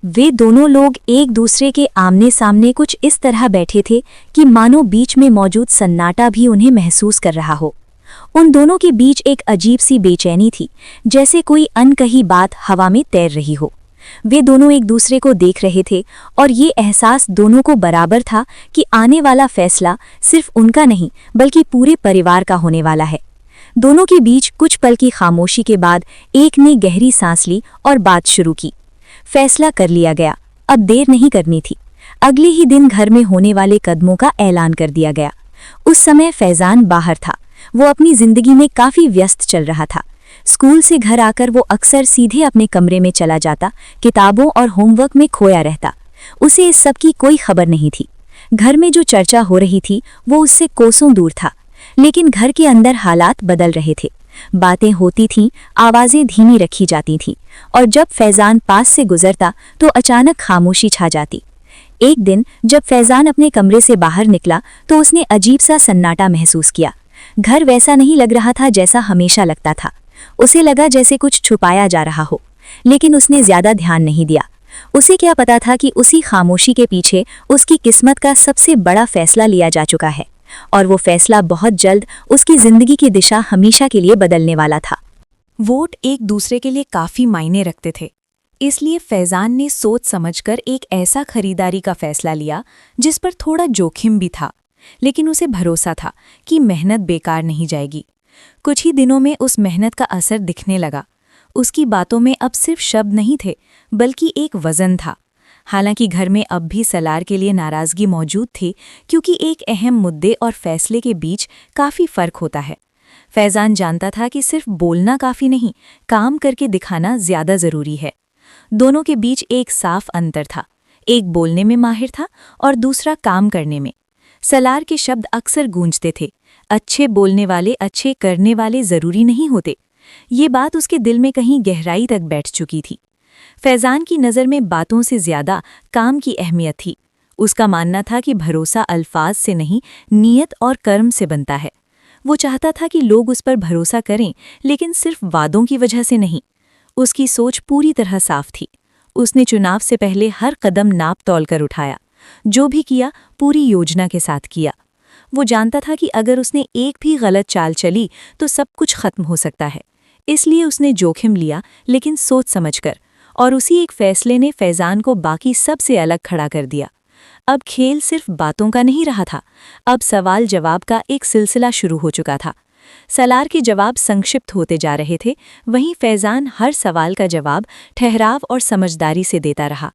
वे दोनों लोग एक दूसरे के आमने सामने कुछ इस तरह बैठे थे कि मानो बीच में मौजूद सन्नाटा भी उन्हें महसूस कर रहा हो। उन दोनों के बीच एक अजीब सी बेचैनी थी, जैसे कोई अनकही बात हवा में तैर रही हो। वे दोनों एक दूसरे को देख रहे थे और ये एहसास दोनों को बराबर था कि आने वाला फैसला सिर्फ उनका नहीं बल्कि पूरे परिवार का होने वाला है। दोनों के बीच कुछ पल की खामोशी के बाद एक ने गहरी सांस ली और बात शुरू की। फैसला कर लिया गया, अब देर नहीं करनी थी। अगले ही दिन घर में होने वाले कदमों का ऐलान कर दिया गया। उस समय फैजान बाहर था। वो अपनी जिंदगी में काफी व्यस्त चल रहा था। स्कूल से घर आकर वो अक्सर सीधे अपने कमरे में चला जाता, किताबों और होमवर्क में खोया रहता। उसे इस सब की कोई खबर नहीं थी। घर में जो चर्चा हो रही थी वो उससे कोसों दूर था, लेकिन घर के अंदर हालात बदल रहे थे। बातें होती थीं, आवाजें धीमी रखी जाती थीं, और जब फैजान पास से गुजरता तो अचानक खामोशी छा जाती। एक दिन जब फैजान अपने कमरे से बाहर निकला तो उसने अजीब सा सन्नाटा महसूस किया। घर वैसा नहीं लग रहा था जैसा हमेशा लगता था। उसे लगा जैसे कुछ छुपाया जा रहा हो, लेकिन उसने ज्यादा ध्यान नहीं दिया। उसे क्या पता था कि उसी खामोशी के पीछे उसकी किस्मत का सबसे बड़ा फैसला लिया जा चुका है, और वो फैसला बहुत जल्द उसकी जिंदगी की दिशा हमेशा के लिए बदलने वाला था। वोट एक दूसरे के लिए काफी मायने रखते थे, इसलिए फैजान ने सोच समझकर एक ऐसा खरीदारी का फैसला लिया जिस पर थोड़ा जोखिम भी था, लेकिन उसे भरोसा था कि मेहनत बेकार नहीं जाएगी। कुछ ही दिनों में उस मेहनत का असर दिखने लगा। उसकी बातों में अब सिर्फ शब्द नहीं थे, बल्कि एक वजन था। हालांकि घर में अब भी सलार के लिए नाराजगी मौजूद थी, क्योंकि एक अहम मुद्दे और फैसले के बीच काफी फर्क होता है। फैजान जानता था कि सिर्फ बोलना काफी नहीं, काम करके दिखाना ज्यादा जरूरी है। दोनों के बीच एक साफ अंतर था। एक बोलने में माहिर था और दूसरा काम करने में। सलार के शब्द अक्सर गूंजते थे, अच्छे बोलने वाले अच्छे करने वाले जरूरी नहीं होते। ये बात उसके दिल में कहीं गहराई तक बैठ चुकी थी। फैजान की नज़र में बातों से ज्यादा काम की अहमियत थी। उसका मानना था कि भरोसा अल्फाज से नहीं, नीयत और कर्म से बनता है। वो चाहता था कि लोग उस पर भरोसा करें, लेकिन सिर्फ वादों की वजह से नहीं। उसकी सोच पूरी तरह साफ थी। उसने चुनाव से पहले हर कदम नाप तौल कर उठाया। जो भी किया पूरी योजना के साथ किया। वो जानता था कि अगर उसने एक भी गलत चाल चली तो सब कुछ खत्म हो सकता है। इसलिए उसने जोखिम लिया, लेकिन सोच समझकर, और उसी एक फैसले ने फैजान को बाकी सब से अलग खड़ा कर दिया। अब खेल सिर्फ बातों का नहीं रहा था, अब सवाल जवाब का एक सिलसिला शुरू हो चुका था। सलार के जवाब संक्षिप्त होते जा रहे थे, वहीं फैजान हर सवाल का जवाब ठहराव और समझदारी से देता रहा।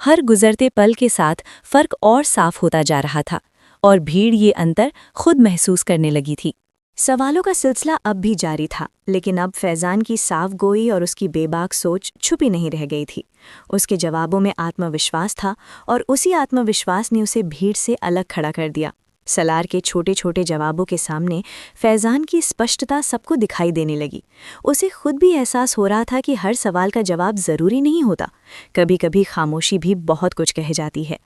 हर गुजरते पल के साथ फर्क और साफ होता जा रहा था, और भीड़ ये अंतर खुद महसूस करने लगी थी। सवालों का सिलसिला अब भी जारी था, लेकिन अब फैजान की साफ गोई और उसकी बेबाक सोच छुपी नहीं रह गई थी। उसके जवाबों में आत्मविश्वास था, और उसी आत्मविश्वास ने उसे भीड़ से अलग खड़ा कर दिया। सलार के छोटे छोटे जवाबों के सामने फैजान की स्पष्टता सबको दिखाई देने लगी। उसे खुद भी एहसास हो रहा था कि हर सवाल का जवाब ज़रूरी नहीं होता। कभी कभी खामोशी भी बहुत कुछ कह जाती है।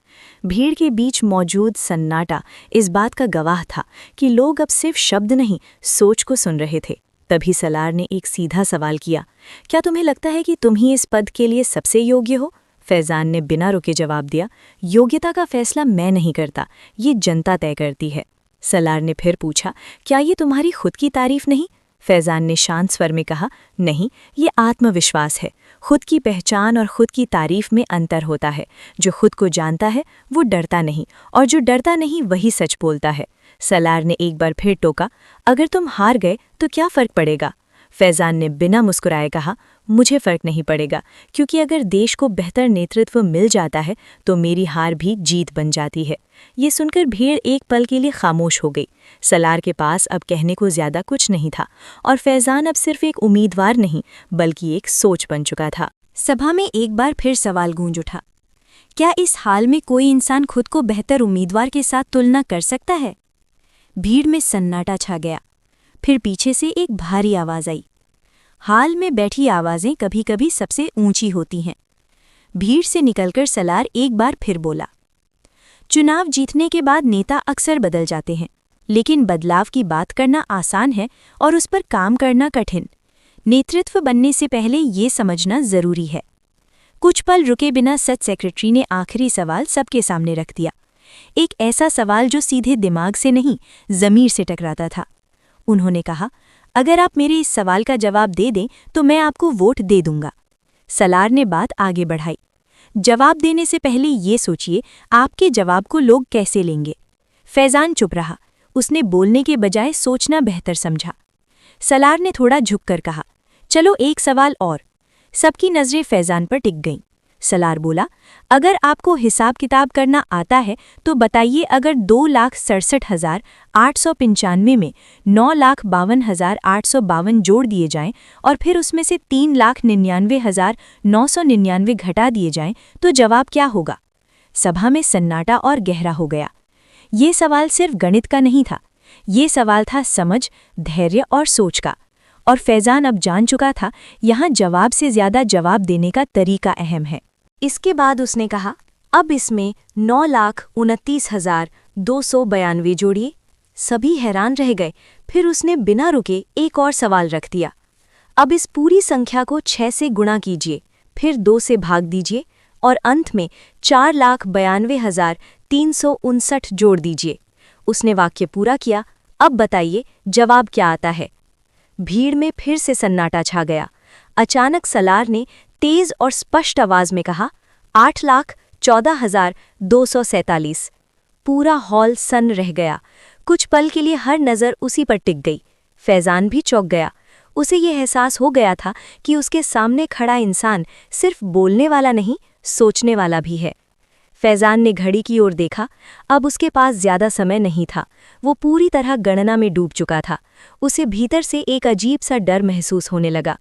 भीड़ के बीच मौजूद सन्नाटा इस बात का गवाह था कि लोग अब सिर्फ शब्द नहीं, सोच को सुन रहे थे। तभी सलार ने एक सीधा सवाल किया, क्या तुम्हें लगता है कि तुम ही इस पद के लिए सबसे योग्य हो? फैजान ने बिना रुके जवाब दिया, योग्यता का फैसला मैं नहीं करता, ये जनता तय करती है। सलार ने फिर पूछा, क्या ये तुम्हारी खुद की तारीफ नहीं? फैजान ने शांत स्वर में कहा, नहीं, ये आत्मविश्वास है। खुद की पहचान और खुद की तारीफ में अंतर होता है। जो खुद को जानता है वो डरता नहीं, और जो डरता नहीं वही सच बोलता है। सलार ने एक बार फिर टोका, अगर तुम हार गए तो क्या फर्क पड़ेगा? फैजान ने बिना मुस्कुराए कहा, मुझे फर्क नहीं पड़ेगा, क्योंकि अगर देश को बेहतर नेतृत्व मिल जाता है तो मेरी हार भी जीत बन जाती है। ये सुनकर भीड़ एक पल के लिए खामोश हो गई। सलार के पास अब कहने को ज्यादा कुछ नहीं था, और फैजान अब सिर्फ एक उम्मीदवार नहीं बल्कि एक सोच बन चुका था। सभा में एक बार फिर सवाल गूंज उठा, क्या इस हाल में कोई इंसान खुद को बेहतर उम्मीदवार के साथ तुलना कर सकता है? भीड़ में सन्नाटा छा गया। फिर पीछे से एक भारी आवाज आई। हाल में बैठी आवाजें कभी कभी सबसे ऊंची होती हैं। भीड़ से निकलकर सलार एक बार फिर बोला, चुनाव जीतने के बाद नेता अक्सर बदल जाते हैं, लेकिन बदलाव की बात करना आसान है और उस पर काम करना कठिन। नेतृत्व बनने से पहले ये समझना जरूरी है। कुछ पल रुके बिना सच सेक्रेटरी ने आखिरी सवाल सबके सामने रख दिया, एक ऐसा सवाल जो सीधे दिमाग से नहीं, ज़मीर से टकराता था। उन्होंने कहा, अगर आप मेरे इस सवाल का जवाब दे दें तो मैं आपको वोट दे दूंगा। सलार ने बात आगे बढ़ाई, जवाब देने से पहले ये सोचिए आपके जवाब को लोग कैसे लेंगे। फैज़ान चुप रहा, उसने बोलने के बजाय सोचना बेहतर समझा। सलार ने थोड़ा झुककर कहा, चलो एक सवाल और। सबकी नज़रें फैज़ान पर टिक गईं। सलार बोला, अगर आपको हिसाब किताब करना आता है तो बताइए, अगर 2,67,895 में 9,52,852 जोड़ दिए जाएं और फिर उसमें से 3,99,999 घटा दिए जाएं तो जवाब क्या होगा? सभा में सन्नाटा और गहरा हो गया। ये सवाल सिर्फ गणित का नहीं था, ये सवाल था समझ, धैर्य और सोच का। और फैज़ान अब जान चुका था, यहाँ जवाब से ज़्यादा जवाब देने का तरीका अहम है। इसके बाद उसने कहा, अब इसमें 9,29,292 जोड़िए। सभी हैरान रह गए। फिर उसने बिना रुके एक और सवाल रख दिया, अब इस पूरी संख्या को 6 से गुणा कीजिए, फिर 2 से भाग दीजिए और अंत में 4,92,359 जोड़ दीजिए। उसने वाक्य पूरा किया, अब बताइए जवाब क्या आता है? भीड़ में फिर से सन्नाटा छा गया। अचानक सलार ने तेज और स्पष्ट आवाज में कहा, 8,14,247। पूरा हॉल सन्न रह गया। कुछ पल के लिए हर नज़र उसी पर टिक गई। फैज़ान भी चौंक गया। उसे ये एहसास हो गया था कि उसके सामने खड़ा इंसान सिर्फ बोलने वाला नहीं, सोचने वाला भी है। फैज़ान ने घड़ी की ओर देखा। अब उसके पास ज़्यादा समय नहीं था। वो पूरी तरह गणना में डूब चुका था। उसे भीतर से एक अजीब सा डर महसूस होने लगा।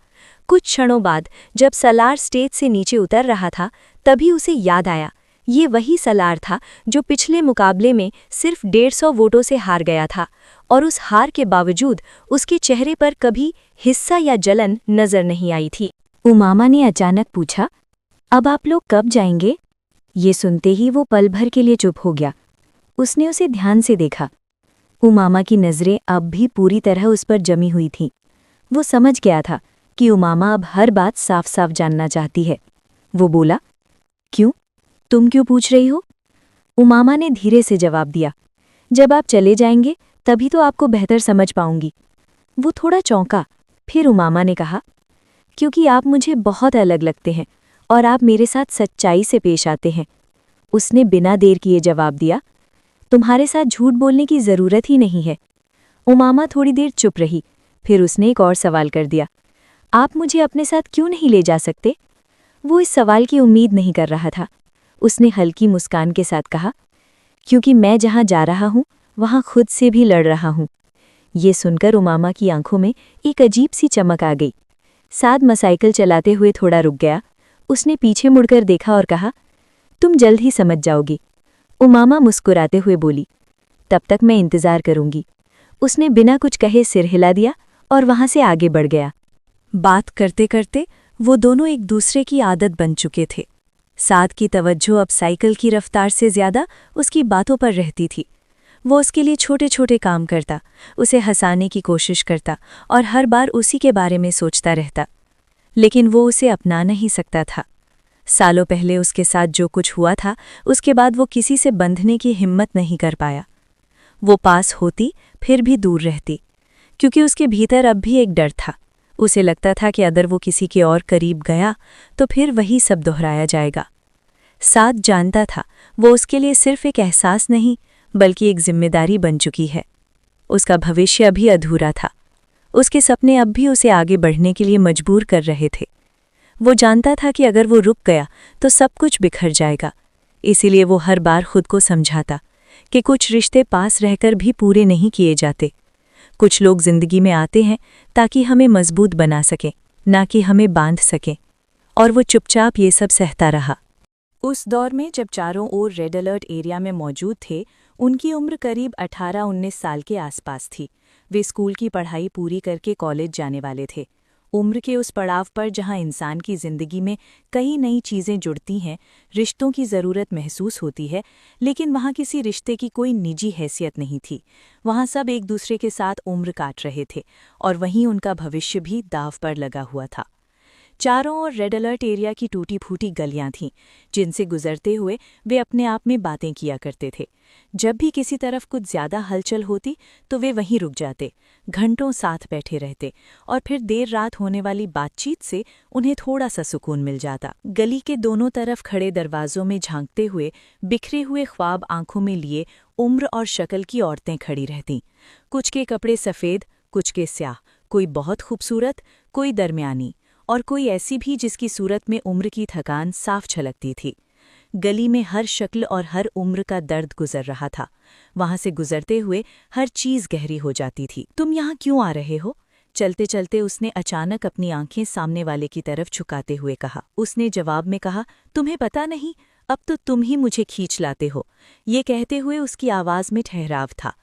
कुछ क्षणों बाद जब सलार स्टेज से नीचे उतर रहा था, तभी उसे याद आया, ये वही सलार था जो पिछले मुकाबले में सिर्फ 150 वोटों से हार गया था, और उस हार के बावजूद उसके चेहरे पर कभी हिस्सा या जलन नजर नहीं आई थी। उमामा ने अचानक पूछा, अब आप लोग कब जाएंगे? ये सुनते ही वो पल भर के लिए चुप हो गया। उसने उसे ध्यान से देखा। उमामा की नज़रें अब भी पूरी तरह उस पर जमी हुई थीं। वो समझ गया था कि उमामा अब हर बात साफ साफ जानना चाहती है। वो बोला, क्यों? तुम क्यों पूछ रही हो? उमामा ने धीरे से जवाब दिया, जब आप चले जाएंगे तभी तो आपको बेहतर समझ पाऊंगी। वो थोड़ा चौंका। फिर उमामा ने कहा, क्योंकि आप मुझे बहुत अलग लगते हैं और आप मेरे साथ सच्चाई से पेश आते हैं। उसने बिना देर किए जवाब दिया, तुम्हारे साथ झूठ बोलने की ज़रूरत ही नहीं है। उमामा थोड़ी देर चुप रही। फिर उसने एक और सवाल कर दिया, आप मुझे अपने साथ क्यों नहीं ले जा सकते? वो इस सवाल की उम्मीद नहीं कर रहा था। उसने हल्की मुस्कान के साथ कहा, क्योंकि मैं जहाँ जा रहा हूँ वहाँ खुद से भी लड़ रहा हूँ। ये सुनकर उमामा की आंखों में एक अजीब सी चमक आ गई। साद साइकिल चलाते हुए थोड़ा रुक गया। उसने पीछे मुड़कर देखा और कहा, तुम जल्द ही समझ जाओगी। उमामा मुस्कुराते हुए बोली, तब तक मैं इंतज़ार करूंगी। उसने बिना कुछ कहे सिर हिला दिया और वहाँ से आगे बढ़ गया। बात करते करते वो दोनों एक दूसरे की आदत बन चुके थे। साद की तवज्जो अब साइकिल की रफ्तार से ज़्यादा उसकी बातों पर रहती थी। वो उसके लिए छोटे छोटे काम करता, उसे हंसाने की कोशिश करता और हर बार उसी के बारे में सोचता रहता, लेकिन वो उसे अपना नहीं सकता था। सालों पहले उसके साथ जो कुछ हुआ था, उसके बाद वो किसी से बंधने की हिम्मत नहीं कर पाया। वो पास होती फिर भी दूर रहती, क्योंकि उसके भीतर अब भी एक डर था। उसे लगता था कि अगर वो किसी के और करीब गया तो फिर वही सब दोहराया जाएगा। साद जानता था वो उसके लिए सिर्फ एक एहसास नहीं बल्कि एक जिम्मेदारी बन चुकी है। उसका भविष्य अभी अधूरा था। उसके सपने अब भी उसे आगे बढ़ने के लिए मजबूर कर रहे थे। वो जानता था कि अगर वो रुक गया तो सब कुछ बिखर जाएगा। इसीलिए वो हर बार खुद को समझाता कि कुछ रिश्ते पास रहकर भी पूरे नहीं किए जाते। कुछ लोग जिंदगी में आते हैं ताकि हमें मजबूत बना सकें, ना कि हमें बांध सकें। और वो चुपचाप ये सब सहता रहा। उस दौर में जब चारों ओर रेड अलर्ट एरिया में मौजूद थे, उनकी उम्र करीब 18-19 साल के आसपास थी। वे स्कूल की पढ़ाई पूरी करके कॉलेज जाने वाले थे। उम्र के उस पड़ाव पर जहां इंसान की ज़िंदगी में कई नई चीज़ें जुड़ती हैं, रिश्तों की ज़रूरत महसूस होती है, लेकिन वहां किसी रिश्ते की कोई निजी हैसियत नहीं थी। वहां सब एक दूसरे के साथ उम्र काट रहे थे और वहीं उनका भविष्य भी दाव पर लगा हुआ था। चारों ओर रेड अलर्ट एरिया की टूटी फूटी गलियां थीं, जिनसे गुजरते हुए वे अपने आप में बातें किया करते थे। जब भी किसी तरफ कुछ ज्यादा हलचल होती तो वे वहीं रुक जाते, घंटों साथ बैठे रहते, और फिर देर रात होने वाली बातचीत से उन्हें थोड़ा सा सुकून मिल जाता। गली के दोनों तरफ खड़े दरवाजों में झांकते हुए बिखरे हुए ख्वाब आंखों में लिए उम्र और शक्ल की औरतें खड़ी रहतीं। कुछ के कपड़े सफ़ेद, कुछ के स्याह, कोई बहुत खूबसूरत, कोई दरमियानी, और कोई ऐसी भी जिसकी सूरत में उम्र की थकान साफ झलकती थी। गली में हर शक्ल और हर उम्र का दर्द गुजर रहा था। वहां से गुजरते हुए हर चीज गहरी हो जाती थी। तुम यहाँ क्यों आ रहे हो? चलते चलते उसने अचानक अपनी आंखें सामने वाले की तरफ झुकाते हुए कहा। उसने जवाब में कहा, तुम्हें पता नहीं, अब तो तुम ही मुझे खींच लाते हो। ये कहते हुए उसकी आवाज में ठहराव था।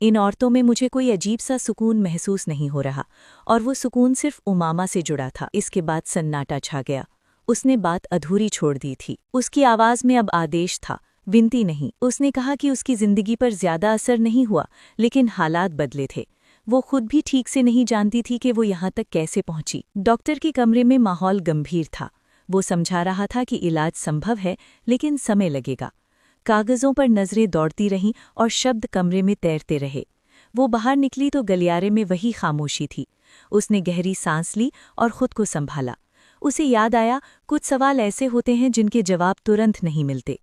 इन औरतों में मुझे कोई अजीब सा सुकून महसूस नहीं हो रहा, और वो सुकून सिर्फ उमामा से जुड़ा था। इसके बाद सन्नाटा छा गया। उसने बात अधूरी छोड़ दी थी। उसकी आवाज में अब आदेश था, विनती नहीं। उसने कहा कि उसकी जिंदगी पर ज्यादा असर नहीं हुआ, लेकिन हालात बदले थे। वो खुद भी ठीक से नहीं जानती थी कि वो यहाँ तक कैसे पहुंची। डॉक्टर के कमरे में माहौल गंभीर था। वो समझा रहा था कि इलाज संभव है, लेकिन समय लगेगा। कागजों पर नजरें दौड़ती रहीं और शब्द कमरे में तैरते रहे। वो बाहर निकली तो गलियारे में वही खामोशी थी। उसने गहरी सांस ली और खुद को संभाला। उसे याद आया, कुछ सवाल ऐसे होते हैं जिनके जवाब तुरंत नहीं मिलते।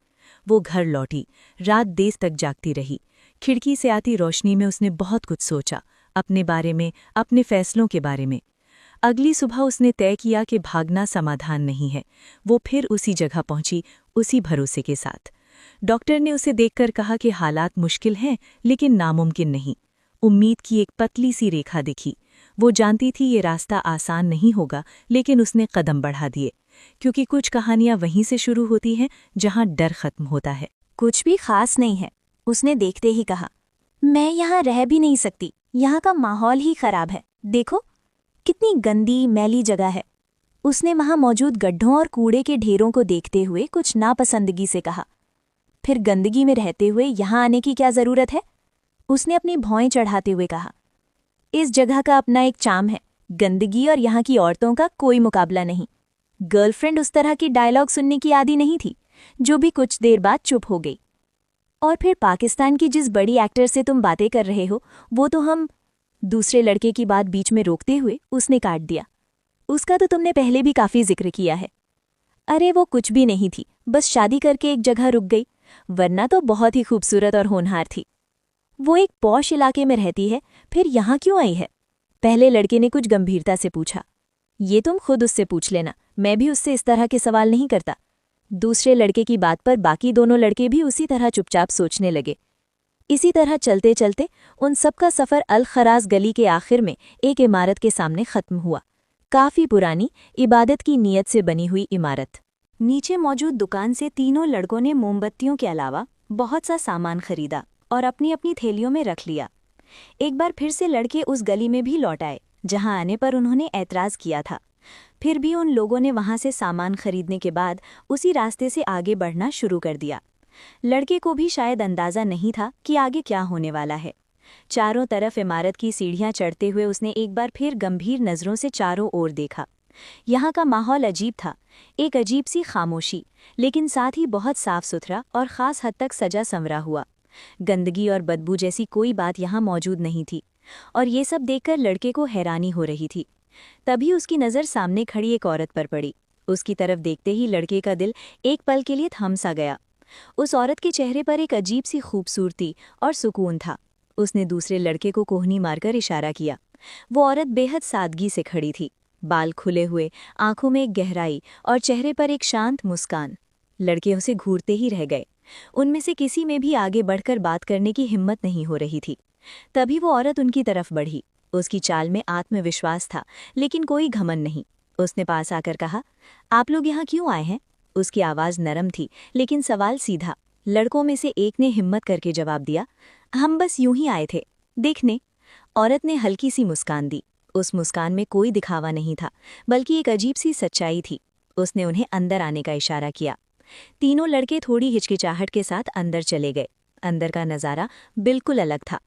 वो घर लौटी, रात देर तक जागती रही। खिड़की से आती रोशनी में उसने बहुत कुछ सोचा, अपने बारे में, अपने फैसलों के बारे में। अगली सुबह उसने तय किया कि भागना समाधान नहीं है। वो फिर उसी जगह पहुंची, उसी भरोसे के साथ। डॉक्टर ने उसे देखकर कहा कि हालात मुश्किल हैं, लेकिन नामुमकिन नहीं। उम्मीद की एक पतली सी रेखा दिखी। वो जानती थी ये रास्ता आसान नहीं होगा, लेकिन उसने कदम बढ़ा दिए, क्योंकि कुछ कहानियां वहीं से शुरू होती हैं जहां डर खत्म होता है। कुछ भी खास नहीं है, उसने देखते ही कहा। मैं यहाँ रह भी नहीं सकती, यहाँ का माहौल ही खराब है। देखो कितनी गंदी मैली जगह है। उसने वहां मौजूद गड्ढों और कूड़े के ढेरों को देखते हुए कुछ नापसंदगी से कहा। फिर गंदगी में रहते हुए यहाँ आने की क्या जरूरत है? उसने अपनी भौएं चढ़ाते हुए कहा। इस जगह का अपना एक चार्म है। गंदगी और यहाँ की औरतों का कोई मुकाबला नहीं। गर्लफ्रेंड उस तरह की डायलॉग सुनने की आदी नहीं थी, जो भी कुछ देर बाद चुप हो गई। और फिर पाकिस्तान की जिस बड़ी एक्टर से तुम बातें कर रहे हो, वो तो हम। दूसरे लड़के की बात बीच में रोकते हुए उसने काट दिया। उसका तो तुमने पहले भी काफी जिक्र किया है। अरे वो कुछ भी नहीं थी, बस शादी करके एक जगह रुक गई, वरना तो बहुत ही खूबसूरत और होनहार थी। वो एक पॉश इलाके में रहती है, फिर यहाँ क्यों आई है? पहले लड़के ने कुछ गंभीरता से पूछा। ये तुम खुद उससे पूछ लेना, मैं भी उससे इस तरह के सवाल नहीं करता। दूसरे लड़के की बात पर बाकी दोनों लड़के भी उसी तरह चुपचाप सोचने लगे। इसी तरह चलते चलते उन सबका सफ़र अल खराज गली के आखिर में एक इमारत के सामने खत्म हुआ। काफ़ी पुरानी, इबादत की नीयत से बनी हुई इमारत। नीचे मौजूद दुकान से तीनों लड़कों ने मोमबत्तियों के अलावा बहुत सा सामान खरीदा और अपनी अपनी थैलियों में रख लिया। एक बार फिर से लड़के उस गली में भी लौट आए, जहां आने पर उन्होंने ऐतराज़ किया था। फिर भी उन लोगों ने वहां से सामान खरीदने के बाद उसी रास्ते से आगे बढ़ना शुरू कर दिया। लड़के को भी शायद अंदाज़ा नहीं था कि आगे क्या होने वाला है। चारों तरफ इमारत की सीढ़ियां चढ़ते हुए उसने एक बार फिर गंभीर नज़रों से चारों ओर देखा। यहाँ का माहौल अजीब था, एक अजीब सी खामोशी, लेकिन साथ ही बहुत साफ सुथरा और ख़ास हद तक सजा संवरा हुआ। गंदगी और बदबू जैसी कोई बात यहाँ मौजूद नहीं थी, और ये सब देखकर लड़के को हैरानी हो रही थी। तभी उसकी नज़र सामने खड़ी एक औरत पर पड़ी। उसकी तरफ देखते ही लड़के का दिल एक पल के लिए थम सा गया। उस औरत के चेहरे पर एक अजीब सी खूबसूरती और सुकून था। उसने दूसरे लड़के को कोहनी मारकर इशारा किया। वो औरत बेहद सादगी से खड़ी थी, बाल खुले हुए, आंखों में एक गहराई और चेहरे पर एक शांत मुस्कान। लड़के उसे घूरते ही रह गए। उनमें से किसी में भी आगे बढ़कर बात करने की हिम्मत नहीं हो रही थी। तभी वो औरत उनकी तरफ बढ़ी। उसकी चाल में आत्मविश्वास था, लेकिन कोई घमंड नहीं। उसने पास आकर कहा, आप लोग यहाँ क्यों आए हैं? उसकी आवाज़ नरम थी, लेकिन सवाल सीधा। लड़कों में से एक ने हिम्मत करके जवाब दिया, हम बस यूं ही आए थे, देखने। औरत ने हल्की सी मुस्कान दी। उस मुस्कान में कोई दिखावा नहीं था, बल्कि एक अजीब सी सच्चाई थी। उसने उन्हें अंदर आने का इशारा किया। तीनों लड़के थोड़ी हिचकिचाहट के साथ अंदर चले गए। अंदर का नज़ारा बिल्कुल अलग था।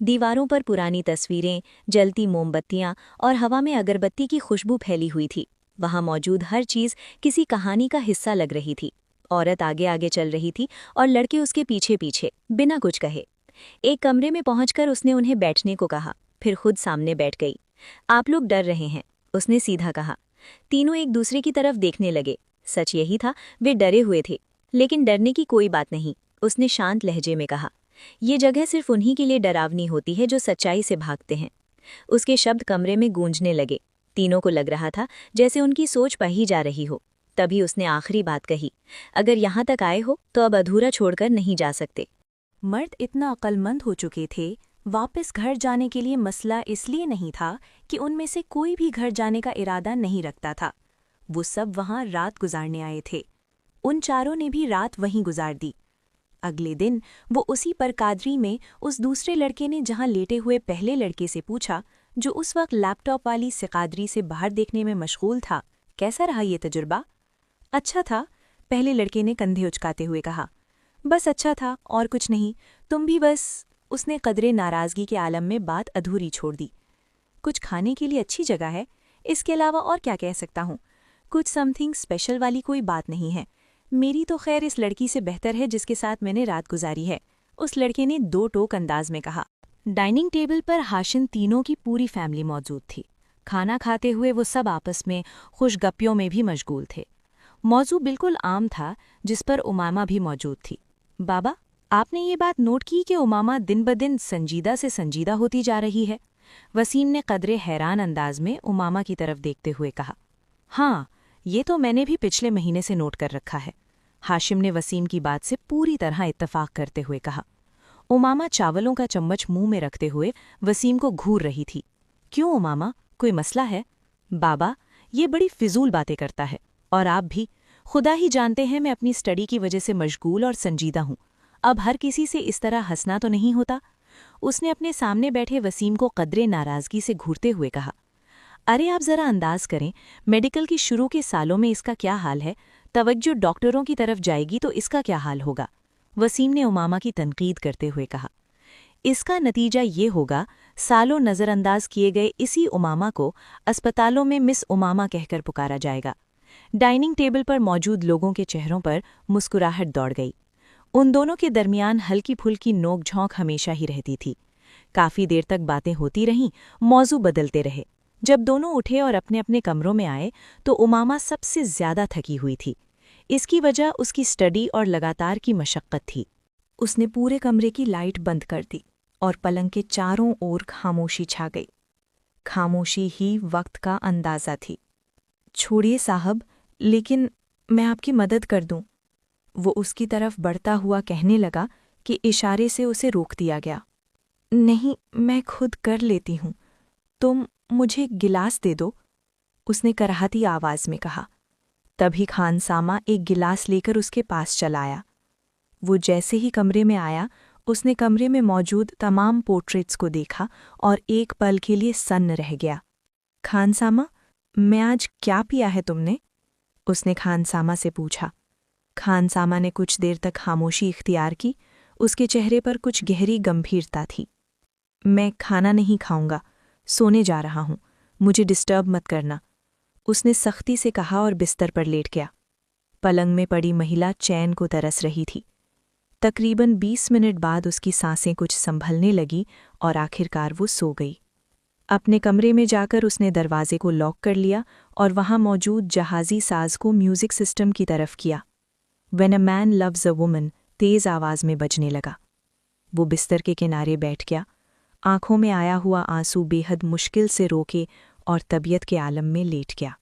दीवारों पर पुरानी तस्वीरें, जलती मोमबत्तियां और हवा में अगरबत्ती की खुशबू फैली हुई थी। वहां मौजूद हर चीज किसी कहानी का हिस्सा लग रही थी। औरत आगे आगे चल रही थी और लड़के उसके पीछे पीछे, बिना कुछ कहे। एक कमरे में पहुंचकर उसने उन्हें बैठने को कहा, फिर खुद सामने बैठ गई। आप लोग डर रहे हैं, उसने सीधा कहा। तीनों एक दूसरे की तरफ देखने लगे। सच यही था, वे डरे हुए थे। लेकिन डरने की कोई बात नहीं, उसने शांत लहजे में कहा। ये जगह सिर्फ उन्हीं के लिए डरावनी होती है जो सच्चाई से भागते हैं। उसके शब्द कमरे में गूंजने लगे। तीनों को लग रहा था जैसे उनकी सोच पही जा रही हो। तभी उसने आखिरी बात कही, अगर यहाँ तक आए हो तो अब अधूरा छोड़कर नहीं जा सकते। मर्द इतना अक्लमंद हो चुके थे, वापस घर जाने के लिए मसला इसलिए नहीं था कि उनमें से कोई भी घर जाने का इरादा नहीं रखता था। वो सब वहां रात गुजारने आए थे। उन चारों ने भी रात वहीं गुजार दी। अगले दिन वो उसी परकादरी में उस दूसरे लड़के ने जहां लेटे हुए पहले लड़के से पूछा, जो उस वक्त लैपटॉप वाली सिकादरी से बाहर देखने में मशगूल था, कैसा रहा ये तजुर्बा? अच्छा था, पहले लड़के ने कंधे उचकाते हुए कहा। बस अच्छा था और कुछ नहीं, तुम भी बस। उसने कदरे नाराजगी के आलम में बात अधूरी छोड़ दी। कुछ खाने के लिए अच्छी जगह है, इसके अलावा और क्या कह सकता हूँ? कुछ समथिंग स्पेशल वाली कोई बात नहीं है। मेरी तो खैर इस लड़की से बेहतर है जिसके साथ मैंने रात गुजारी है, उस लड़के ने दो टोक अंदाज में कहा। डाइनिंग टेबल पर हाशिन तीनों की पूरी फैमिली मौजूद थी। खाना खाते हुए वो सब आपस में खुशगप्पियों में भी मशगूल थे। मौजू बिल्कुल आम था, जिस पर उमामा भी मौजूद थी। बाबा, आपने ये बात नोट की कि उमामा दिन ब दिन संजीदा से संजीदा होती जा रही है? वसीम ने कदरे हैरान अंदाज में उमामा की तरफ देखते हुए कहा। हाँ, ये तो मैंने भी पिछले महीने से नोट कर रखा है, हाशिम ने वसीम की बात से पूरी तरह इत्तफाक करते हुए कहा। उमामा चावलों का चम्मच मुंह में रखते हुए वसीम को घूर रही थी। क्यों उमामा, कोई मसला है? बाबा, ये बड़ी फिजूल बातें करता है, और आप भी। खुदा ही जानते हैं मैं अपनी स्टडी की वजह से मशगूल और संजीदा हूँ। अब हर किसी से इस तरह हंसना तो नहीं होता। उसने अपने सामने बैठे वसीम को कदरे नाराजगी से घूरते हुए कहा। अरे आप जरा अंदाज करें, मेडिकल की शुरू के सालों में इसका क्या हाल है, तवज्जो डॉक्टरों की तरफ जाएगी तो इसका क्या हाल होगा? वसीम ने उमामा की तनकीद करते हुए कहा। इसका नतीजा ये होगा, सालों नज़रअंदाज किए गए इसी उमामा को अस्पतालों में मिस उमामा कहकर पुकारा जाएगा। डाइनिंग टेबल पर मौजूद लोगों के चेहरों पर मुस्कुराहट दौड़ गई। उन दोनों के दरमियान हल्की फुल्की नोक-झोंक हमेशा ही रहती थी। काफ़ी देर तक बातें होती रहीं, मौजू बदलते रहे। जब दोनों उठे और अपने अपने कमरों में आए तो उमामा सबसे ज्यादा थकी हुई थी। इसकी वजह उसकी स्टडी और लगातार की मशक्क़त थी। उसने पूरे कमरे की लाइट बंद कर दी और पलंग के चारों ओर खामोशी छा गई। खामोशी ही वक्त का अंदाज़ा थी। छोड़िए साहब, लेकिन मैं आपकी मदद कर दूं, वो उसकी तरफ बढ़ता हुआ कहने लगा कि इशारे से उसे रोक दिया गया। नहीं, मैं खुद कर लेती हूँ, तुम मुझे गिलास दे दो, उसने कराहती आवाज में कहा। तभी खानसामा एक गिलास लेकर उसके पास चला आया। वो जैसे ही कमरे में आया, उसने कमरे में मौजूद तमाम पोर्ट्रेट्स को देखा और एक पल के लिए सन्न रह गया। खानसामा, मैं आज क्या पिया है तुमने? उसने खानसामा से पूछा। खानसामा ने कुछ देर तक खामोशी इख्तियार की। उसके चेहरे पर कुछ गहरी गंभीरता थी। मैं खाना नहीं खाऊंगा, सोने जा रहा हूं, मुझे डिस्टर्ब मत करना, उसने सख्ती से कहा और बिस्तर पर लेट गया। पलंग में पड़ी महिला चैन को तरस रही थी। तकरीबन 20 मिनट बाद उसकी सांसें कुछ संभलने लगी और आखिरकार वो सो गई। अपने कमरे में जाकर उसने दरवाजे को लॉक कर लिया और वहां मौजूद जहाजी साज को म्यूजिक सिस्टम की तरफ किया। When a man loves a woman तेज आवाज में बजने लगा। वो बिस्तर के किनारे बैठ गया, आंखों में आया हुआ आंसू बेहद मुश्किल से रोके और तबीयत के आलम में लेट गया।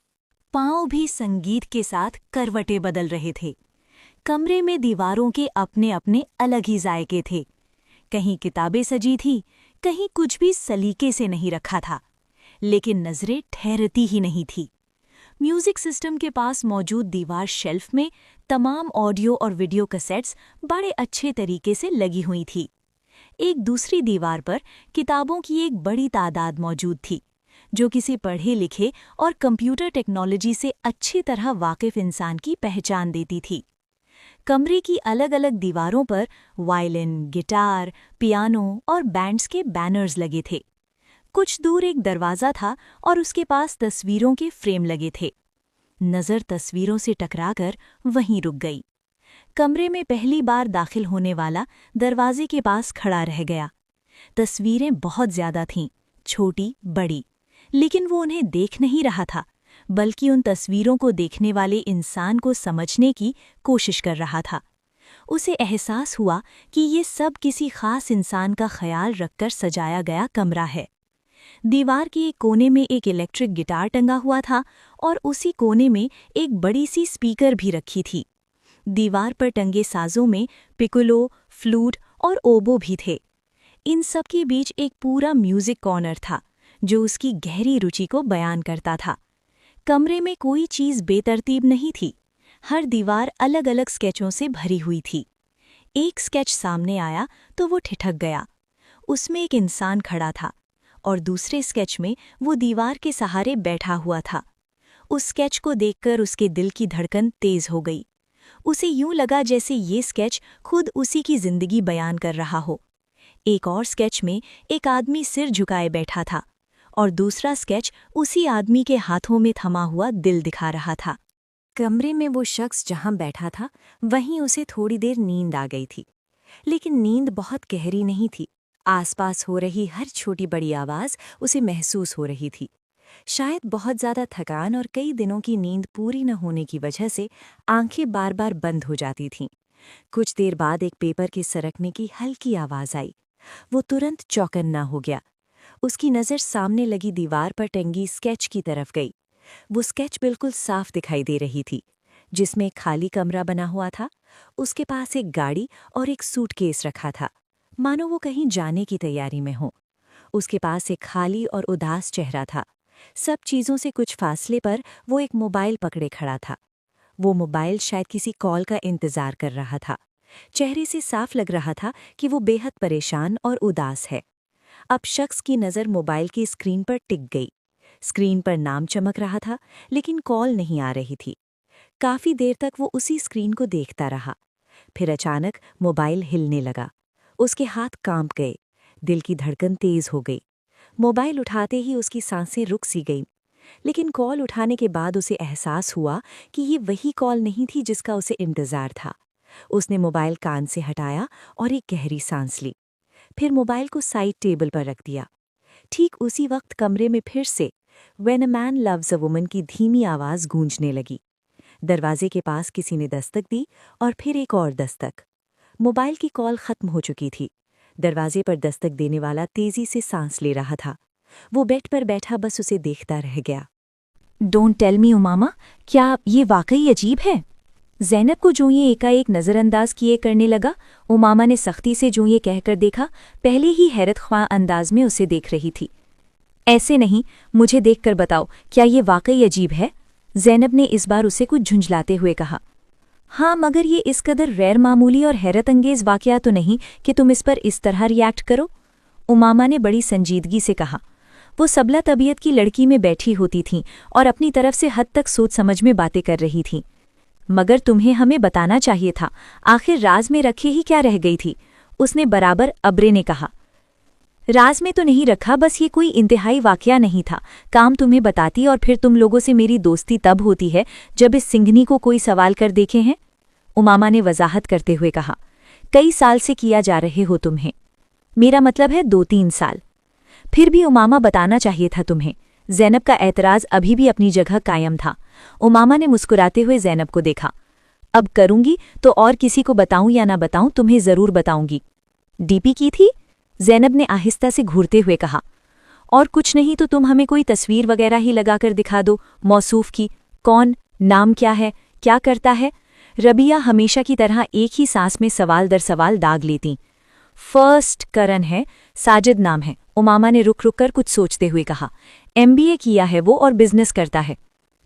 पांव भी संगीत के साथ करवटें बदल रहे थे। कमरे में दीवारों के अपने अपने अलग ही जायके थे। कहीं किताबें सजी थी, कहीं कुछ भी सलीके से नहीं रखा था, लेकिन नजरें ठहरती ही नहीं थी। म्यूजिक सिस्टम के पास मौजूद दीवार शेल्फ में तमाम ऑडियो और वीडियो कैसेट्स बड़े अच्छे तरीके से लगी हुई थी। एक दूसरी दीवार पर किताबों की एक बड़ी तादाद मौजूद थी, जो किसी पढ़े लिखे और कंप्यूटर टेक्नोलॉजी से अच्छी तरह वाकिफ इंसान की पहचान देती थी। कमरे की अलग अलग दीवारों पर वायलिन, गिटार, पियानो और बैंड्स के बैनर्स लगे थे। कुछ दूर एक दरवाज़ा था और उसके पास तस्वीरों के फ्रेम लगे थे। नज़र तस्वीरों से टकराकर वहीं रुक गई। कमरे में पहली बार दाखिल होने वाला दरवाजे के पास खड़ा रह गया। तस्वीरें बहुत ज्यादा थीं, छोटी बड़ी, लेकिन वो उन्हें देख नहीं रहा था, बल्कि उन तस्वीरों को देखने वाले इंसान को समझने की कोशिश कर रहा था। उसे एहसास हुआ कि ये सब किसी खास इंसान का ख्याल रखकर सजाया गया कमरा है। दीवार के एक कोने में एक इलेक्ट्रिक गिटार टंगा हुआ था और उसी कोने में एक बड़ी सी स्पीकर भी रखी थी। दीवार पर टंगे साजों में पिकोलो, फ्लूट और ओबो भी थे। इन सब के बीच एक पूरा म्यूजिक कॉर्नर था जो उसकी गहरी रुचि को बयान करता था। कमरे में कोई चीज़ बेतरतीब नहीं थी। हर दीवार अलग अलग स्केचों से भरी हुई थी। एक स्केच सामने आया तो वो ठिठक गया। उसमें एक इंसान खड़ा था और दूसरे स्केच में वो दीवार के सहारे बैठा हुआ था। उस स्केच को देखकर उसके दिल की धड़कन तेज हो गई। उसे यूं लगा जैसे ये स्केच खुद उसी की जिंदगी बयान कर रहा हो। एक और स्केच में एक आदमी सिर झुकाए बैठा था और दूसरा स्केच उसी आदमी के हाथों में थमा हुआ दिल दिखा रहा था। कमरे में वो शख्स जहां बैठा था वहीं उसे थोड़ी देर नींद आ गई थी, लेकिन नींद बहुत गहरी नहीं थी। आसपास हो रही हर छोटी बड़ी आवाज़ उसे महसूस हो रही थी। शायद बहुत ज़्यादा थकान और कई दिनों की नींद पूरी न होने की वजह से आंखें बार बार बंद हो जाती थीं। कुछ देर बाद एक पेपर के सरकने की हल्की आवाज़ आई। वो तुरंत चौकन्ना हो गया। उसकी नज़र सामने लगी दीवार पर टंगी स्केच की तरफ गई। वो स्केच बिल्कुल साफ दिखाई दे रही थी, जिसमें एक खाली कमरा बना हुआ था। उसके पास एक गाड़ी और एक सूटकेस रखा था, मानो वो कहीं जाने की तैयारी में हो। उसके पास एक खाली और उदास चेहरा था। सब चीज़ों से कुछ फासले पर वो एक मोबाइल पकड़े खड़ा था। वो मोबाइल शायद किसी कॉल का इंतज़ार कर रहा था। चेहरे से साफ लग रहा था कि वो बेहद परेशान और उदास है। अब शख्स की नज़र मोबाइल की स्क्रीन पर टिक गई। स्क्रीन पर नाम चमक रहा था, लेकिन कॉल नहीं आ रही थी। काफ़ी देर तक वो उसी स्क्रीन को देखता रहा। फिर अचानक मोबाइल हिलने लगा। उसके हाथ कांप गए, दिल की धड़कन तेज हो गई। मोबाइल उठाते ही उसकी सांसें रुक सी गईं, लेकिन कॉल उठाने के बाद उसे एहसास हुआ कि ये वही कॉल नहीं थी जिसका उसे इंतज़ार था। उसने मोबाइल कान से हटाया और एक गहरी सांस ली। फिर मोबाइल को साइड टेबल पर रख दिया। ठीक उसी वक्त कमरे में फिर से when a man loves a woman की धीमी आवाज़ गूंजने लगी। दरवाजे के पास किसी ने दस्तक दी और फिर एक और दस्तक। मोबाइल की कॉल खत्म हो चुकी थी। दरवाजे पर दस्तक देने वाला तेजी से सांस ले रहा था। वो बेड पर बैठा बस उसे देखता रह गया। डोंट टेल मी उमामा, क्या ये वाकई अजीब है? ज़ैनब को जो ये एकाएक नज़रअंदाज किए करने लगा, उमामा ने सख्ती से जो ये कहकर देखा, पहले ही हैरत ख्वाह अंदाज में उसे देख रही थी। ऐसे नहीं, मुझे देखकर बताओ, क्या ये वाकई अजीब है? ज़ैनब ने इस बार उसे कुछ झुंझलाते हुए कहा। हाँ, मगर ये इस कदर गैर मामूली और हैरत अंगेज़ वाक़या तो नहीं कि तुम इस पर इस तरह रिएक्ट करो, उमामा ने बड़ी संजीदगी से कहा। वो सबला तबीयत की लड़की में बैठी होती थीं और अपनी तरफ से हद तक सोच समझ में बातें कर रही थीं। मगर तुम्हें हमें बताना चाहिए था, आखिर राज में रखे ही क्या रह गई थी? उसने बराबर अब्रे ने कहा। राज में तो नहीं रखा, बस ये कोई इंतहाई वाकया नहीं था। काम तुम्हें बताती और फिर तुम लोगों से मेरी दोस्ती तब होती है जब इस सिंघनी को कोई सवाल कर देखे हैं, उमामा ने वजाहत करते हुए कहा। कई साल से किया जा रहे हो तुम्हें। मेरा मतलब है 2-3 साल। फिर भी उमामा बताना चाहिए था तुम्हें। ज़ैनब का एतराज़ अभी भी अपनी जगह कायम था। उमामा ने मुस्कुराते हुए ज़ैनब को देखा। अब करूंगी तो और किसी को बताऊं या ना बताऊं, तुम्हें ज़रूर बताऊंगी। डीपी की थी? ज़ैनब ने आहिस्ता से घूरते हुए कहा। और कुछ नहीं तो तुम हमें कोई तस्वीर वगैरह ही लगाकर दिखा दो मौसूफ की। कौन, नाम क्या है, क्या करता है? रबिया हमेशा की तरह एक ही सांस में सवाल दर सवाल दाग लेती। फर्स्ट करण है, साजिद नाम है, उमामा ने रुक रुक कर कुछ सोचते हुए कहा। MBA किया है वो और बिजनेस करता है।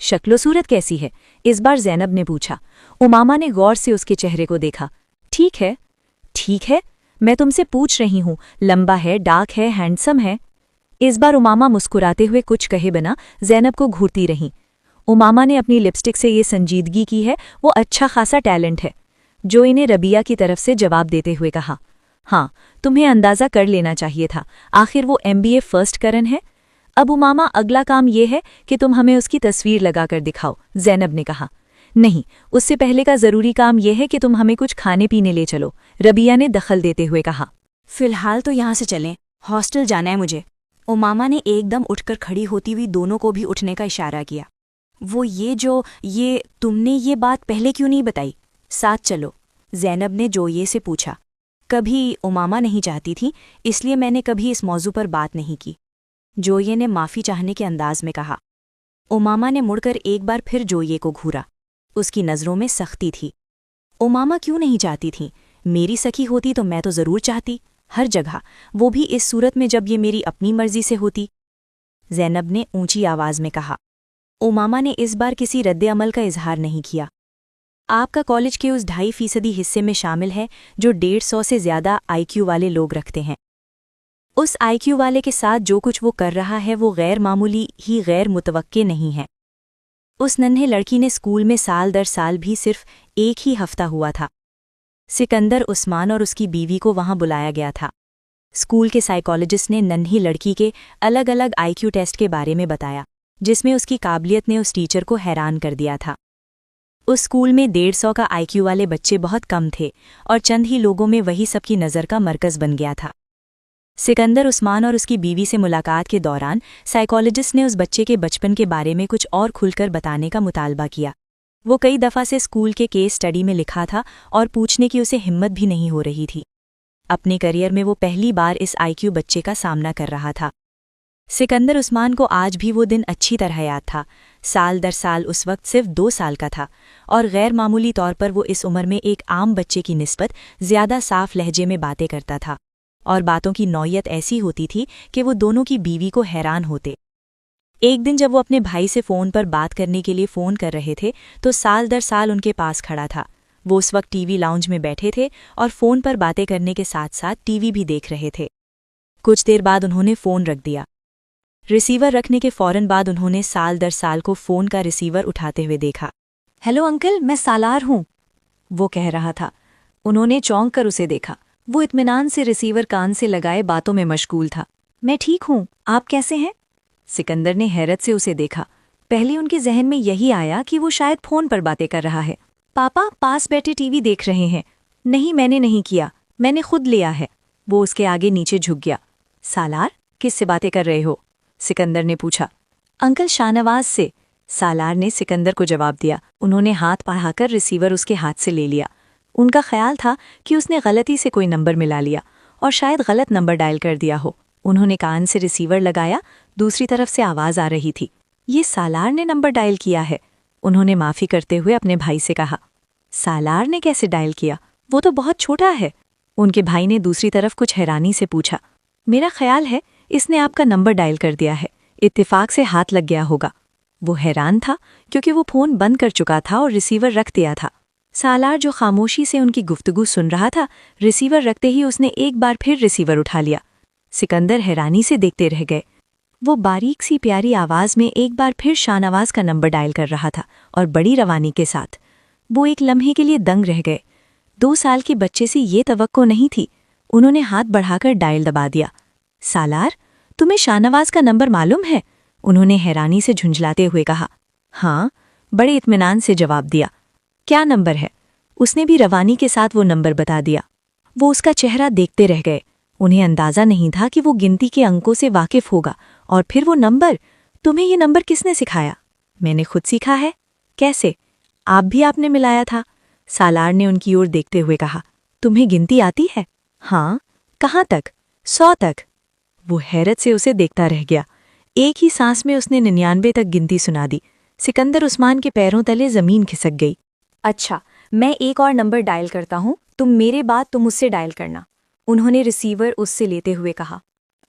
शक्लो सूरत कैसी है? इस बार ज़ैनब ने पूछा। उमामा ने गौर से उसके चेहरे को देखा। ठीक है। ठीक है? मैं तुमसे पूछ रही हूँ, लंबा है, डार्क है, हैंडसम है? इस बार उमामा मुस्कुराते हुए कुछ कहे बिना ज़ैनब को घूरती रहीं। उमामा ने अपनी लिपस्टिक से ये संजीदगी की है, वो अच्छा खासा टैलेंट है। जोई ने रबिया की तरफ से जवाब देते हुए कहा। हाँ, तुम्हें अंदाज़ा कर लेना चाहिए था, आखिर वो MBA फर्स्ट करण है। अब उमामा अगला काम ये है कि तुम हमें उसकी तस्वीर लगाकर दिखाओ, ज़ैनब ने कहा। नहीं, उससे पहले का ज़रूरी काम यह है कि तुम हमें कुछ खाने पीने ले चलो, रबिया ने दखल देते हुए कहा। फिलहाल तो यहाँ से चलें, हॉस्टल जाना है मुझे। उमामा ने एकदम उठकर खड़ी होती हुई दोनों को भी उठने का इशारा किया। वो ये तुमने ये बात पहले क्यों नहीं बताई? साथ चलो, ज़ैनब ने जोये से पूछा। कभी उमामा नहीं चाहती थी, इसलिए मैंने कभी इस मौजू पर बात नहीं की, जोये ने माफ़ी चाहने के अंदाज में कहा। उमामा ने मुड़कर एक बार फिर जोये को घूरा। उसकी नज़रों में सख्ती थी। उमामा क्यों नहीं चाहती थी? मेरी सखी होती तो मैं तो ज़रूर चाहती, हर जगह, वो भी इस सूरत में जब ये मेरी अपनी मर्जी से होती, ज़ैनब ने ऊंची आवाज़ में कहा। उमामा ने इस बार किसी रद्द-ए-अमल का इजहार नहीं किया। आपका कॉलेज के उस 2.5% हिस्से में शामिल है जो 150 से ज़्यादा IQ वाले लोग रखते हैं। उस IQ वाले के साथ जो कुछ वो कर रहा है वो गैर मामूली ही गैर मुतवक्के नहीं है। उस नन्हे लड़की ने स्कूल में साल दर साल भी सिर्फ एक ही हफ्ता हुआ था। सिकंदर उस्मान और उसकी बीवी को वहां बुलाया गया था। स्कूल के साइकोलॉजिस्ट ने नन्ही लड़की के अलग अलग IQ टेस्ट के बारे में बताया, जिसमें उसकी काबिलियत ने उस टीचर को हैरान कर दिया था। उस स्कूल में 150 का IQ वाले बच्चे बहुत कम थे और चंद ही लोगों में वही सबकी नज़र का मरकज़ बन गया था। सिकंदर उस्मान और उसकी बीवी से मुलाकात के दौरान साइकोलॉजिस्ट ने उस बच्चे के बचपन के बारे में कुछ और खुलकर बताने का मुतालबा किया। वो कई दफ़ा से स्कूल के केस स्टडी में लिखा था और पूछने की उसे हिम्मत भी नहीं हो रही थी। अपने करियर में वो पहली बार इस IQ बच्चे का सामना कर रहा था। सिकंदर उस्मान को आज भी वो दिन अच्छी तरह याद था। साल दर साल उस वक्त सिर्फ 2 साल का था और गैर मामूली तौर पर वो इस उम्र में एक आम बच्चे की निस्बत ज़्यादा साफ लहजे में बातें करता था और बातों की नौयत ऐसी होती थी कि वो दोनों की बीवी को हैरान होते। एक दिन जब वो अपने भाई से फ़ोन पर बात करने के लिए फ़ोन कर रहे थे तो साल दर साल उनके पास खड़ा था। वो उस वक्त टीवी लाउंज में बैठे थे और फ़ोन पर बातें करने के साथ साथ टीवी भी देख रहे थे। कुछ देर बाद उन्होंने फ़ोन रख दिया। रिसीवर रखने के फ़ौरन बाद उन्होंने साल दर साल को फ़ोन का रिसीवर उठाते हुए देखा। हेलो अंकल, मैं सालार हूँ, वो कह रहा था। उन्होंने चौंक कर उसे देखा। वो इत्मीनान से रिसीवर कान से लगाए बातों में मशगूल था। मैं ठीक हूँ, आप कैसे हैं? सिकंदर ने हैरत से उसे देखा। पहले उनके जहन में यही आया कि वो शायद फ़ोन पर बातें कर रहा है। पापा पास बैठे टीवी देख रहे हैं। नहीं, मैंने नहीं किया, मैंने खुद लिया है। वो उसके आगे नीचे झुक गया। सालार, किससे बातें कर रहे हो? सिकंदर ने पूछा। अंकल, शाहनवाज से, सालार ने सिकंदर को जवाब दिया। उन्होंने हाथ बढ़ाकर रिसीवर उसके हाथ से ले लिया। उनका ख्याल था कि उसने गलती से कोई नंबर मिला लिया और शायद गलत नंबर डायल कर दिया हो। उन्होंने कान से रिसीवर लगाया। दूसरी तरफ से आवाज़ आ रही थी। ये सालार ने नंबर डायल किया है, उन्होंने माफ़ी करते हुए अपने भाई से कहा। सालार ने कैसे डायल किया? वो तो बहुत छोटा है, उनके भाई ने दूसरी तरफ कुछ हैरानी से पूछा। मेरा ख्याल है इसने आपका नंबर डायल कर दिया है, इत्तेफाक से हाथ लग गया होगा। वो हैरान था क्योंकि वो फ़ोन बंद कर चुका था और रिसीवर रख दिया था। सालार जो खामोशी से उनकी गुफ्तगू सुन रहा था, रिसीवर रखते ही उसने एक बार फिर रिसीवर उठा लिया। सिकंदर हैरानी से देखते रह गए। वो बारीक सी प्यारी आवाज़ में एक बार फिर शाहनवाज का नंबर डायल कर रहा था और बड़ी रवानी के साथ। वो एक लम्हे के लिए दंग रह गए। 2 साल के बच्चे से ये तवक्को नहीं थी। उन्होंने हाथ बढ़ाकर डायल दबा दिया। सालार, तुम्हें शाहनवाज का नंबर मालूम है? उन्होंने हैरानी से झुंझलाते हुए कहा। हाँ, बड़े इत्मीनान से जवाब दिया। क्या नंबर है? उसने भी रवानी के साथ वो नंबर बता दिया। वो उसका चेहरा देखते रह गए। उन्हें अंदाज़ा नहीं था कि वो गिनती के अंकों से वाकिफ होगा। और फिर वो नंबर, तुम्हें ये नंबर किसने सिखाया? मैंने खुद सीखा है। कैसे? आप भी आपने मिलाया था, सालार ने उनकी ओर देखते हुए कहा। तुम्हें गिनती आती है? हाँ। कहाँ तक? 100 तक। वो हैरत से उसे देखता रह गया। एक ही सांस में उसने 99 तक गिनती सुना दी। सिकंदर उस्मान के पैरों तले ज़मीन खिसक गई। अच्छा, मैं एक और नंबर डायल करता हूँ, तुम मेरे बाद तुम उससे डायल करना, उन्होंने रिसीवर उससे लेते हुए कहा।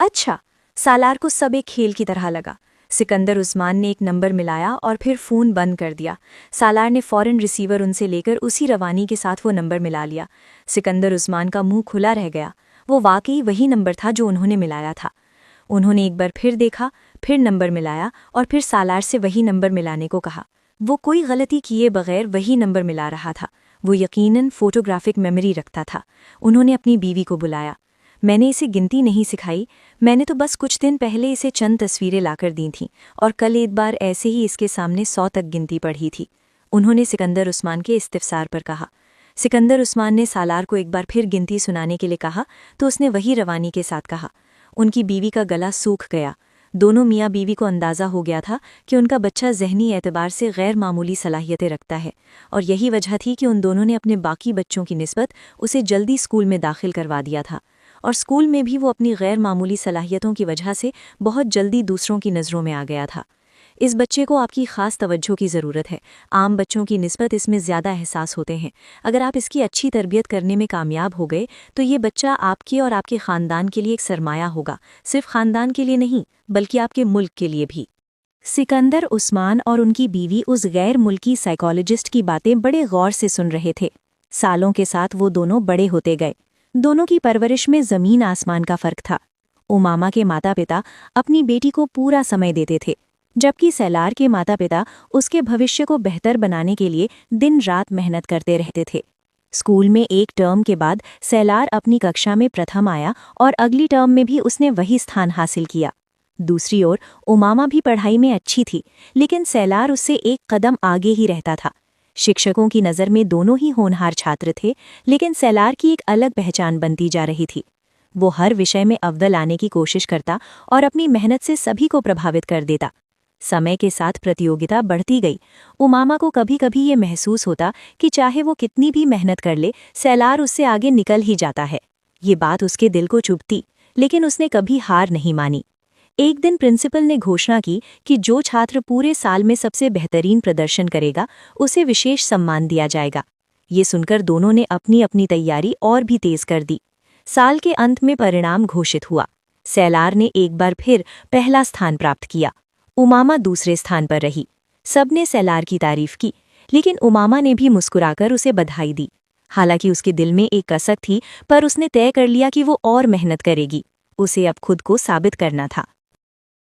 अच्छा, सालार को सब एक खेल की तरह लगा। सिकंदर उस्मान ने एक नंबर मिलाया और फिर फ़ोन बंद कर दिया। सालार ने फ़ौरन रिसीवर उनसे लेकर उसी रवानी के साथ वो नंबर मिला लिया। सिकंदर उस्मान का मुंह खुला रह गया। वो वाकई वही नंबर था जो उन्होंने मिलाया था। उन्होंने एक बार फिर देखा, फिर नंबर मिलाया और फिर सालार से वही नंबर मिलाने को कहा। वो कोई गलती किए बगैर वही नंबर मिला रहा था। वो यकीनन फ़ोटोग्राफिक मेमोरी रखता था। उन्होंने अपनी बीवी को बुलाया। मैंने इसे गिनती नहीं सिखाई, मैंने तो बस कुछ दिन पहले इसे चंद तस्वीरें लाकर दी थीं और कल एक बार ऐसे ही इसके सामने 100 तक गिनती पढ़ी थी, उन्होंने सिकंदर उस्मान के इस्तिफसार पर कहा। सिकंदर उस्मान ने सालार को एक बार फिर गिनती सुनाने के लिए कहा तो उसने वही रवानी के साथ कहा। उनकी बीवी का गला सूख गया। दोनों मियाँ बीवी को अंदाज़ा हो गया था कि उनका बच्चा ज़हनी एतबार से गैर मामूली सलाहियतें रखता है और यही वजह थी कि उन दोनों ने अपने बाकी बच्चों की निस्बत उसे जल्दी स्कूल में दाखिल करवा दिया था और स्कूल में भी वो अपनी गैर मामूली सलाहियतों की वजह से बहुत जल्दी दूसरों की नज़रों में आ गया था। इस बच्चे को आपकी ख़ास तवज्जो की ज़रूरत है। आम बच्चों की निस्बत इसमें ज़्यादा एहसास होते हैं। अगर आप इसकी अच्छी तरबियत करने में कामयाब हो गए तो ये बच्चा आपके और आपके ख़ानदान के लिए एक सरमाया होगा, सिर्फ ख़ानदान के लिए नहीं बल्कि आपके मुल्क के लिए भी। सिकंदर उस्मान और उनकी बीवी उस गैर मुल्की साइकोलॉजिस्ट की बातें बड़े गौर से सुन रहे थे। सालों के साथ वो दोनों बड़े होते गए। दोनों की परवरिश में ज़मीन आसमान का फ़र्क था। उमामा के माता पिता अपनी बेटी को पूरा समय देते थे, जबकि सैलार के माता पिता उसके भविष्य को बेहतर बनाने के लिए दिन रात मेहनत करते रहते थे। स्कूल में एक टर्म के बाद सैलार अपनी कक्षा में प्रथम आया और अगली टर्म में भी उसने वही स्थान हासिल किया। दूसरी ओर उमामा भी पढ़ाई में अच्छी थी, लेकिन सैलार उससे एक कदम आगे ही रहता था। शिक्षकों की नज़र में दोनों ही होनहार छात्र थे, लेकिन सैलार की एक अलग पहचान बनती जा रही थी। वो हर विषय में अव्वल आने की कोशिश करता और अपनी मेहनत से सभी को प्रभावित कर देता। समय के साथ प्रतियोगिता बढ़ती गई। उमामा को कभी कभी ये महसूस होता कि चाहे वो कितनी भी मेहनत कर ले, सैलार उससे आगे निकल ही जाता है। ये बात उसके दिल को चुभती, लेकिन उसने कभी हार नहीं मानी। एक दिन प्रिंसिपल ने घोषणा की कि जो छात्र पूरे साल में सबसे बेहतरीन प्रदर्शन करेगा उसे विशेष सम्मान दिया जाएगा। ये सुनकर दोनों ने अपनी अपनी तैयारी और भी तेज कर दी। साल के अंत में परिणाम घोषित हुआ। सैलार ने एक बार फिर पहला स्थान प्राप्त किया। उमामा दूसरे स्थान पर रही। सबने सैलार की तारीफ की, लेकिन उमामा ने भी मुस्कुराकर उसे बधाई दी। हालांकि उसके दिल में एक कसक थी, पर उसने तय कर लिया कि वो और मेहनत करेगी। उसे अब खुद को साबित करना था।